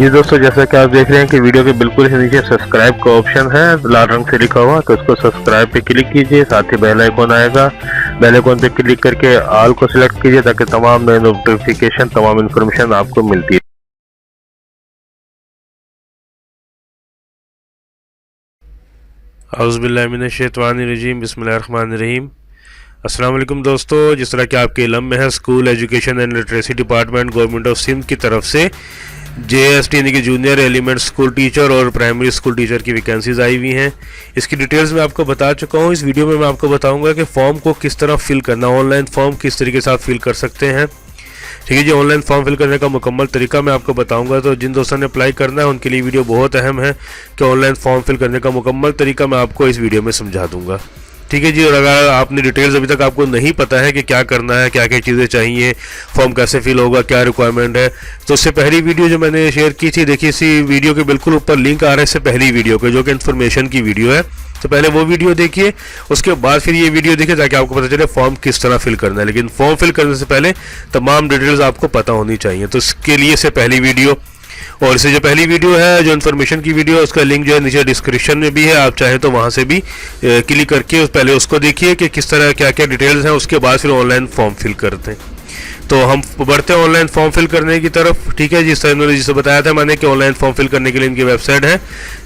जी दोस्तों, जैसा कि आप देख रहे हैं कि वीडियो के बिल्कुल ही नीचे सब्सक्राइब का ऑप्शन है लाल रंग से लिखा हुआ, तो उसको सब्सक्राइब पे क्लिक कीजिए। साथ ही बेल आइकॉन आएगा, बेल आइकॉन पे क्लिक करके ऑल को सिलेक्ट कीजिए ताकि तमाम नए नोटिफिकेशन, तमाम इन्फॉर्मेशन आपको मिलती है। औज़ुबिल्लाहिमिनश्शैतानिर्रजीम, बिस्मिल्लाहिर्रहमानिर्रहीम। अस्सलाम वालेकुम दोस्तों, जिस तरह कि आपके इल्म में है, school education and literacy department government of Sindh की तरफ से JST यानी कि जूनियर एलिमेंट स्कूल टीचर और प्राइमरी स्कूल टीचर की वैकेंसीज आई हुई हैं। इसकी डिटेल्स मैं आपको बता चुका हूँ। इस वीडियो में मैं आपको बताऊंगा कि फॉर्म को किस तरह फिल करना, ऑनलाइन फॉर्म किस तरीके से आप फिल कर सकते हैं। ठीक है जी, ऑनलाइन फॉर्म फिल करने का मुकम्मल तरीका मैं आपको बताऊंगा। तो जिन दोस्तों ने अप्लाई करना है उनके लिए वीडियो बहुत अहम है कि ऑनलाइन फॉर्म फिल करने का मुकम्मल तरीका मैं आपको इस वीडियो में समझा दूंगा। ठीक है जी, और अगर आपने डिटेल्स अभी तक आपको नहीं पता है कि क्या करना है, क्या क्या चीज़ें चाहिए, फॉर्म कैसे फिल होगा, क्या रिक्वायरमेंट है, तो उससे पहली वीडियो जो मैंने शेयर की थी, देखिए इसी वीडियो के बिल्कुल ऊपर लिंक आ रहा है इससे पहली वीडियो के, जो कि इन्फॉर्मेशन की वीडियो है। तो पहले वो वीडियो देखिए, उसके बाद फिर ये वीडियो देखिए ताकि आपको पता चले फॉर्म किस तरह फिल करना है। लेकिन फॉर्म फिल करने से पहले तमाम डिटेल्स आपको पता होनी चाहिए, तो इसके लिए से पहली वीडियो और इससे जो पहली वीडियो है, जो इन्फॉर्मेशन की वीडियो है, उसका लिंक जो है नीचे डिस्क्रिप्शन में भी है, आप चाहें तो वहाँ से भी क्लिक करके पहले उसको देखिए कि किस तरह क्या क्या डिटेल्स हैं, उसके बाद फिर ऑनलाइन फॉर्म फिल करते हैं। तो हम बढ़ते हैं ऑनलाइन फॉर्म फिल करने की तरफ। ठीक है, जिस तरह उन्होंने जिसे बताया था मैंने कि ऑनलाइन फॉर्म फिल करने के लिए इनकी वेबसाइट है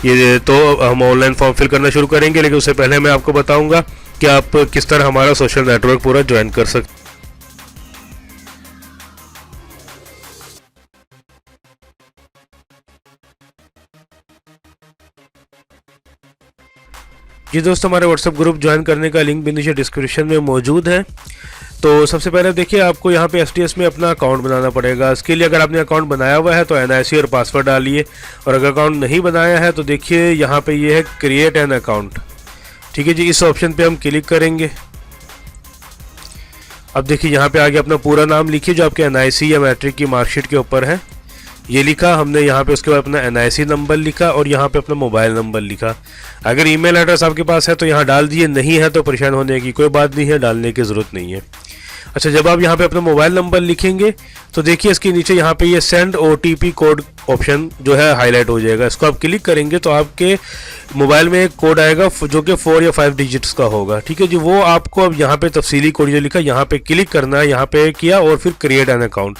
ये, तो हम ऑनलाइन फॉर्म फिल करना शुरू करेंगे। लेकिन उससे पहले मैं आपको बताऊँगा कि आप किस तरह हमारा सोशल नेटवर्क पूरा ज्वाइन कर सकते। जी दोस्तों, हमारे व्हाट्सएप ग्रुप ज्वाइन करने का लिंक भी नीचे डिस्क्रिप्शन में मौजूद है। तो सबसे पहले देखिए, आपको यहाँ पे STS में अपना अकाउंट बनाना पड़ेगा। इसके लिए अगर आपने अकाउंट बनाया हुआ है तो NIC और पासवर्ड डालिए, और अगर अकाउंट नहीं बनाया है तो देखिए यहाँ पे ये है क्रिएट एन अकाउंट। ठीक है जी, इस ऑप्शन पे हम क्लिक करेंगे। अब देखिए यहाँ पे आगे अपना पूरा नाम लिखिए जो आपके NIC या मैट्रिक की मार्कशीट के ऊपर है, ये लिखा हमने यहाँ पे। उसके बाद अपना NIC नंबर लिखा और यहाँ पे अपना मोबाइल नंबर लिखा। अगर ईमेल एड्रेस आपके पास है तो यहाँ डाल दिए, नहीं है तो परेशान होने की कोई बात नहीं है, डालने की ज़रूरत नहीं है। अच्छा, जब आप यहाँ पे अपना मोबाइल नंबर लिखेंगे तो देखिए इसके नीचे यहाँ पे ये सेंड OTP कोड ऑप्शन जो है हाईलाइट हो जाएगा। इसको आप क्लिक करेंगे तो आपके मोबाइल में एक कोड आएगा जो कि 4 या 5 डिजिट्स का होगा। ठीक है जी, वो आपको अब यहाँ पे तफसीली कोड जो लिखा यहाँ पे क्लिक करना है, यहाँ पे किया और फिर क्रिएट एन अकाउंट।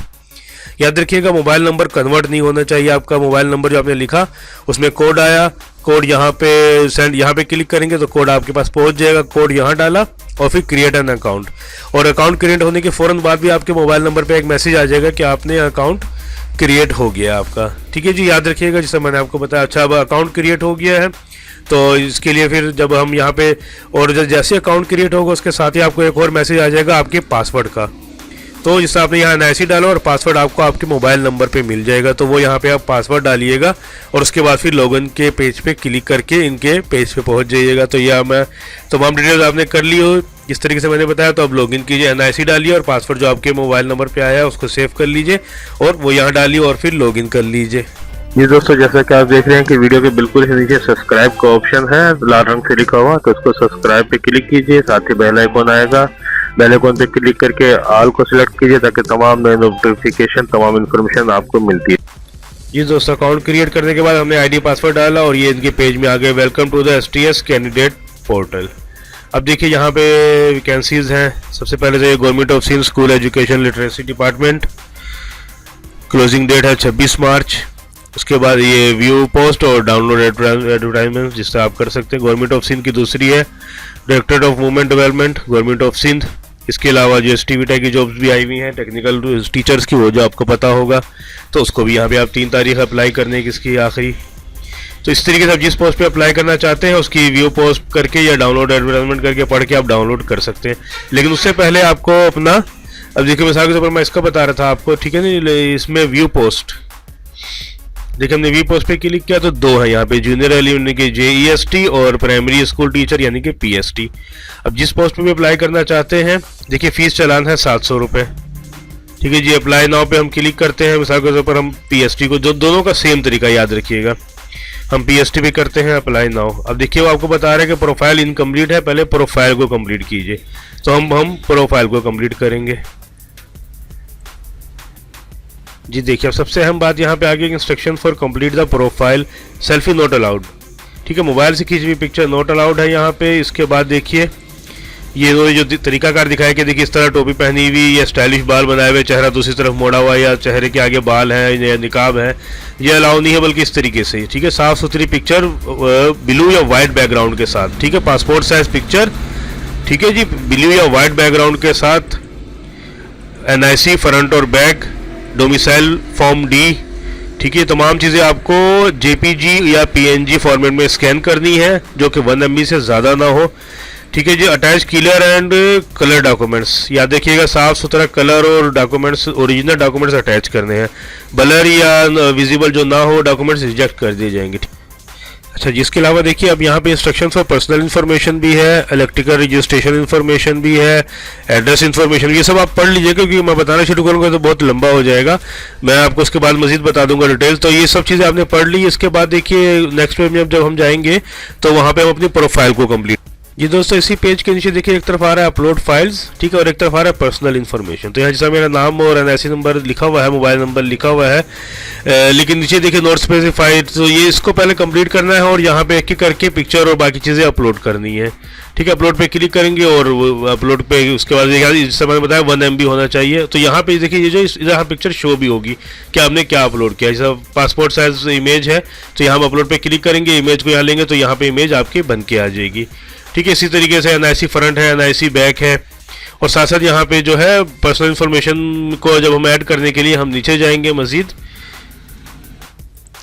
याद रखिएगा, मोबाइल नंबर कन्वर्ट नहीं होना चाहिए। आपका मोबाइल नंबर जो आपने लिखा उसमें कोड आया, कोड यहाँ पे सेंड, यहाँ पे क्लिक करेंगे तो कोड आपके पास पहुँच जाएगा। कोड यहाँ डाला और फिर क्रिएट एन अकाउंट, और अकाउंट क्रिएट होने के फ़ौरन बाद भी आपके मोबाइल नंबर पे एक मैसेज आ जाएगा कि आपने अकाउंट क्रिएट हो गया आपका। ठीक है जी, याद रखिएगा जैसे मैंने आपको बताया। अच्छा, अब अकाउंट क्रिएट हो गया है तो इसके लिए फिर जब हम यहाँ पे, और जैसे अकाउंट क्रिएट होगा उसके साथ ही आपको एक और मैसेज आ जाएगा आपके पासवर्ड का। तो जिससे आपने यहाँ NIC डाला और पासवर्ड आपको आपके मोबाइल नंबर पे मिल जाएगा, तो वो यहाँ पे आप पासवर्ड डालिएगा और उसके बाद फिर लॉगिन के पेज पे क्लिक करके इनके पेज पे पहुँच जाइएगा। तो यह मैं तमाम डिटेल्स आपने कर ली हो जिस तरीके से मैंने बताया। तो अब लॉगिन कीजिए, NIC डालिए और पासवर्ड जो आपके मोबाइल नंबर पे आया है उसको सेव कर लीजिए और वो यहाँ डालिए और फिर लॉगिन कर लीजिए। जी दोस्तों, जैसा कि आप देख रहे हैं कि वीडियो के बिल्कुल ही नीचे सब्सक्राइब का ऑप्शन है लाल रंग से लिखा हुआ, तो उसको सब्सक्राइब पे क्लिक कीजिए। साथ ही बेल आइकॉन आएगा, बेल आइकॉन पे क्लिक करके ऑल को सिलेक्ट कीजिए ताकि तमाम नए नोटिफिकेशन, तमाम इन्फॉर्मेशन आपको मिलती है। जी दोस्तों, अकाउंट क्रिएट करने के बाद हमने ID पासवर्ड डाला और ये इनके पेज में आ गए, welcome to the STS candidate portal. अब देखिए यहाँ पे वैकेंसीज हैं। सबसे पहले तो ये government of Sindh school education literacy department, closing date है 26 मार्च। उसके बाद ये व्यू पोस्ट और डाउनलोड एडवर्टाइजमेंट जिससे आप कर सकते हैं। गवर्नमेंट ऑफ सिंध की दूसरी है directorate of women development, government of Sindh. इसके अलावा GST विटा की जॉब्स भी आई हुई हैं, टेक्निकल टीचर्स की, वो जो आपको पता होगा, तो उसको भी यहाँ पे आप 3 तारीख अप्लाई करने की इसकी आखिरी। तो इस तरीके से आप जिस पोस्ट पे अप्लाई करना चाहते हैं उसकी व्यू पोस्ट करके या डाउनलोड एडवर्टाइजमेंट करके पढ़ के आप डाउनलोड कर सकते हैं। लेकिन उससे पहले आपको अपना, अब देखिए मिसाल के तौर पर मैं इसका बता रहा था आपको, ठीक है ना, इसमें व्यू पोस्ट देखिए हमने व्यू पोस्ट पे क्लिक किया तो 2 है यहाँ पे, जूनियर एलिमेंट के JEST और प्राइमरी स्कूल टीचर यानी कि PST। अब जिस पोस्ट पे भी अप्लाई करना चाहते हैं देखिए फीस चालान है 700 रुपये। ठीक है जी, अप्लाई नाउ पे हम क्लिक करते हैं। मिसाल के तौर पर हम PST को, जो दोनों का सेम तरीका याद रखिएगा, हम PST पे करते हैं अप्लाई नाउ। अब देखिए वो आपको बता रहे हैं कि प्रोफाइल इनकम्प्लीट है, पहले प्रोफाइल को कम्प्लीट कीजिए। तो हम प्रोफाइल को कम्प्लीट करेंगे। जी देखिए, अब सबसे अहम बात यहाँ पे आ गई, instruction for complete the profile, selfie not allowed. ठीक है, मोबाइल से खींची हुई पिक्चर नॉट अलाउड है यहाँ पे। इसके बाद देखिए ये जो तरीकाकार दिखाया कि देखिए इस तरह टोपी पहनी हुई या स्टाइलिश बाल बनाए हुए, चेहरा दूसरी तरफ मोड़ा हुआ या चेहरे के आगे बाल है या निकाब है, ये अलाउ नहीं है, बल्कि इस तरीके से। ठीक है, साफ सुथरी पिक्चर ब्लू या वाइट बैकग्राउंड के साथ। ठीक है, पासपोर्ट साइज पिक्चर, ठीक है जी, ब्लू या वाइट बैकग्राउंड के साथ, NIC फ्रंट और बैक, डोमिसाइल फॉर्म D। ठीक है, तमाम चीज़ें आपको JPG या PNG फॉर्मेट में स्कैन करनी है, जो कि 1 MB से ज़्यादा ना हो। ठीक है जी, attach clear and colour documents, याद देखिएगा साफ सुथरा कलर और डॉक्यूमेंट्स, ओरिजिनल डॉक्यूमेंट्स अटैच करने हैं। ब्लर या विजिबल जो ना हो डॉक्यूमेंट्स रिजेक्ट कर दिए जाएंगे। अच्छा जी, इसके अलावा देखिए अब यहाँ पे इंस्ट्रक्शन फॉर पर्सनल इन्फॉर्मेशन भी है, इलेक्ट्रिकल रजिस्ट्रेशन इन्फॉर्मेशन भी है, एड्रेस इन्फॉर्मेशन, ये सब आप पढ़ लीजिए, क्योंकि मैं बताना शुरू करूँगा तो बहुत लंबा हो जाएगा। मैं आपको उसके बाद मजीद बता दूंगा डिटेल्स। तो ये सब चीज़ें आपने पढ़ ली। इसके बाद देखिए नेक्स्ट पेज में जब हम जाएंगे तो वहाँ पर हम अपनी प्रोफाइल को कम्प्लीट। जी दोस्तों, इसी पेज के नीचे देखिए एक तरफ आ रहा है अपलोड फाइल्स, ठीक है, और एक तरफ आ रहा है पर्सनल इन्फॉर्मेशन। तो यहाँ जैसा मेरा नाम और NIC नंबर लिखा हुआ है, मोबाइल नंबर लिखा हुआ है, लेकिन नीचे देखिए नॉट स्पेसिफाइड। तो ये इसको पहले कंप्लीट करना है और यहाँ पे एक एक करके पिक्चर और बाकी चीज़ें अपलोड करनी है। ठीक है, अपलोड पे क्लिक करेंगे और अपलोड पे उसके बाद जैसे मैंने बताया 1 MB होना चाहिए। तो यहाँ पे देखिए ये जो यहाँ पिक्चर शो भी होगी कि आपने क्या अपलोड किया। जैसा पासपोर्ट साइज इमेज है तो यहाँ हम अपलोड पे क्लिक करेंगे, इमेज को यहाँ लेंगे तो यहाँ पे इमेज आपकी बन के आ जाएगी। ठीक है, इसी तरीके से NIC फ्रंट है, NIC बैक है, और साथ साथ यहाँ पे जो है पर्सनल इन्फॉर्मेशन को जब हम ऐड करने के लिए हम नीचे जाएंगे मजीद,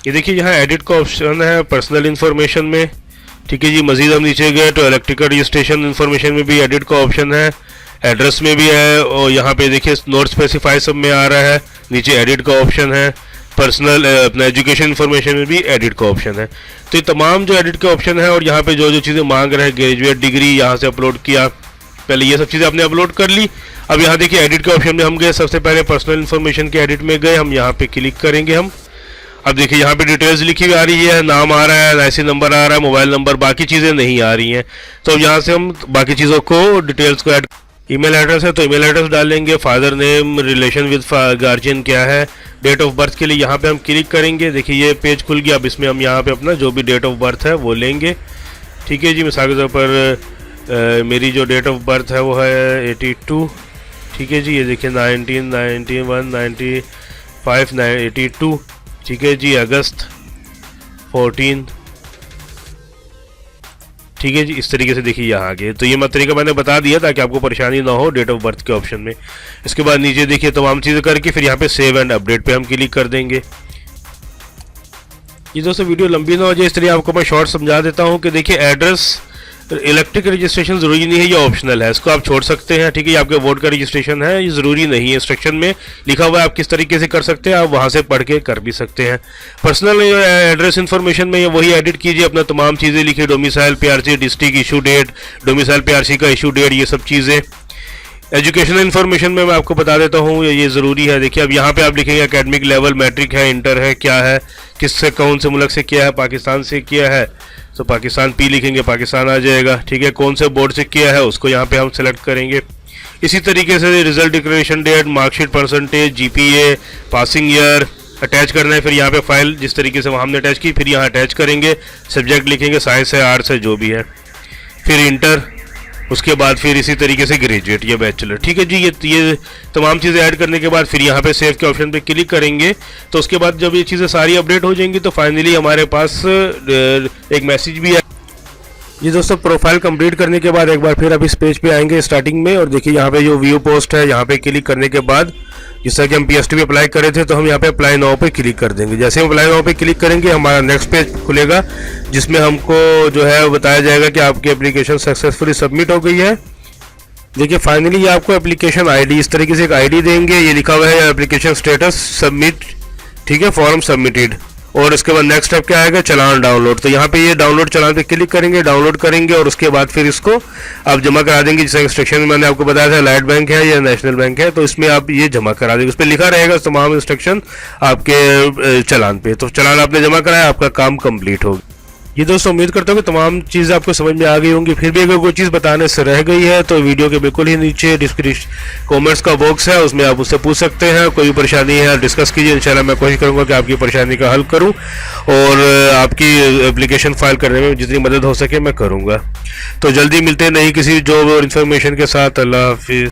ये देखिए यहाँ एडिट का ऑप्शन है पर्सनल इन्फॉर्मेशन में। ठीक है जी, मजीद हम नीचे गए तो इलेक्ट्रिकल रजिस्ट्रेशन इन्फॉर्मेशन में भी एडिट का ऑप्शन है, एड्रेस में भी है, और यहाँ पे देखिए नॉट स्पेसिफाई सब में आ रहा है, नीचे एडिट का ऑप्शन है, पर्सनल अपना एजुकेशन इन्फॉर्मेशन में भी एडिट का ऑप्शन है। तो ये तमाम जो एडिट के ऑप्शन है और यहाँ पे जो जो चीज़ें मांग रहे हैं, ग्रेजुएट डिग्री यहाँ से अपलोड किया, पहले ये सब चीज़ें आपने अपलोड कर ली। अब यहाँ देखिए एडिट के ऑप्शन में हम गए, सबसे पहले पर्सनल इन्फॉर्मेशन के एडिट में गए, हम यहाँ पे क्लिक करेंगे हम। अब देखिए यहाँ पे डिटेल्स लिखी हुई आ रही है, नाम आ रहा है, NIC नंबर आ रहा है, मोबाइल नंबर, बाकी चीज़ें नहीं आ रही हैं। तो अब यहाँ से हम बाकी चीज़ों को डिटेल्स को ऐड, ईमेल एड्रेस है तो ईमेल एड्रेस डालेंगे, father name, relation with guardian क्या है, डेट ऑफ बर्थ के लिए यहाँ पे हम क्लिक करेंगे। देखिए ये पेज खुल गया। अब इसमें हम यहाँ पे अपना जो भी डेट ऑफ बर्थ है वो लेंगे। ठीक है जी, मिसाल के तौर पर मेरी जो डेट ऑफ बर्थ है वो है 82। ठीक है जी, ये देखिए 1991 95 82। ठीक है जी, अगस्त 14। ठीक है जी, इस तरीके से देखिए यहाँ आगे। तो ये तरीका मैंने बता दिया ताकि आपको परेशानी ना हो डेट ऑफ बर्थ के ऑप्शन में। इसके बाद नीचे देखिए तमाम चीज़ें करके फिर यहाँ पे सेव एंड अपडेट पे हम क्लिक कर देंगे। ये दोस्तों वीडियो लंबी ना हो जाए इसलिए आपको मैं शॉर्ट समझा देता हूँ कि देखिए एड्रेस इलेक्ट्रिक रजिस्ट्रेशन ज़रूरी नहीं है, ये ऑप्शनल है, इसको आप छोड़ सकते हैं। ठीक है, ये आपके वोट का रजिस्ट्रेशन है, ये ज़रूरी नहीं है, इंस्ट्रक्शन में लिखा हुआ है आप किस तरीके से कर सकते हैं, आप वहाँ से पढ़ के कर भी सकते हैं। पर्सनल एड्रेस इन्फॉर्मेशन में वही एडिट कीजिए, अपना तमाम चीज़ें लिखिए, domicile, PRC, district, issue date, domicile PRC का इशू डेट, ये सब चीज़ें। एजुकेशनल इन्फॉर्मेशन में मैं आपको बता देता हूँ ये ज़रूरी है। देखिए अब यहाँ पे आप लिखेंगे एकेडमिक लेवल, मैट्रिक है, इंटर है, क्या है, किससे कौन से मुल्क से किया है, पाकिस्तान से किया है तो पाकिस्तान P लिखेंगे, पाकिस्तान आ जाएगा। ठीक है, कौन से बोर्ड से किया है उसको यहाँ पे हम सेलेक्ट करेंगे। इसी तरीके से result declaration date, marksheet percentage, GPA, passing year attach करना है। फिर यहाँ पे फाइल जिस तरीके से वहाँ हमने अटैच की फिर यहाँ अटैच करेंगे, सब्जेक्ट लिखेंगे, साइंस है, आर्ट्स है, जो भी है, फिर इंटर, उसके बाद फिर इसी तरीके से ग्रेजुएट या बैचलर। ठीक है जी, ये तमाम चीज़ें ऐड करने के बाद फिर यहाँ पे सेव के ऑप्शन पे क्लिक करेंगे। तो उसके बाद जब ये चीज़ें सारी अपडेट हो जाएंगी तो फाइनली हमारे पास एक मैसेज भी है। जी दोस्तों, प्रोफाइल कंप्लीट करने के बाद एक बार फिर आप इस पेज पे आएंगे स्टार्टिंग में, और देखिए यहाँ पे जो व्यू पोस्ट है यहाँ पे क्लिक करने के बाद जिससे कि हम PST पे अप्लाई करे थे तो हम यहाँ पे अप्लाई नाउ पे क्लिक कर देंगे। जैसे हम अप्लाई नाउ पे क्लिक करेंगे हमारा नेक्स्ट पेज खुलेगा जिसमें हमको जो है बताया जाएगा कि आपकी एप्लीकेशन सक्सेसफुली सबमिट हो गई है। देखिए फाइनली आपको एप्लीकेशन ID इस तरीके से एक ID देंगे, ये लिखा हुआ है एप्लीकेशन स्टेटस सबमिट। ठीक है, फॉर्म सबमिटेड, और इसके बाद नेक्स्ट स्टेप क्या आएगा, चलान डाउनलोड। तो यहाँ पे ये डाउनलोड चलान पे क्लिक करेंगे, डाउनलोड करेंगे और उसके बाद फिर इसको आप जमा करा देंगे। जैसे इंस्ट्रक्शन में मैंने आपको बताया था लाइट बैंक है या नेशनल बैंक है तो इसमें आप ये जमा करा देंगे, उस पर लिखा रहेगा तमाम इंस्ट्रक्शन आपके चलान पे। तो चलान आपने जमा कराया, आपका काम कंप्लीट होगा। ये दोस्तों उम्मीद करता हूँ कि तमाम चीज़ें आपको समझ में आ गई होंगी। फिर भी अगर कोई चीज़ बताने से रह गई है तो वीडियो के बिल्कुल ही नीचे डिस्क्रिप्शन कमेंट्स का बॉक्स है, उसमें आप उससे पूछ सकते हैं। कोई परेशानी है डिस्कस कीजिए, इंशाल्लाह मैं कोशिश करूँगा कि आपकी परेशानी का हल करूँ और आपकी एप्लीकेशन फाइल करने में जितनी मदद हो सके मैं करूँगा। तो जल्दी मिलते हैं नई किसी जॉब और इन्फॉर्मेशन के साथ। अल्लाह हाफिज़।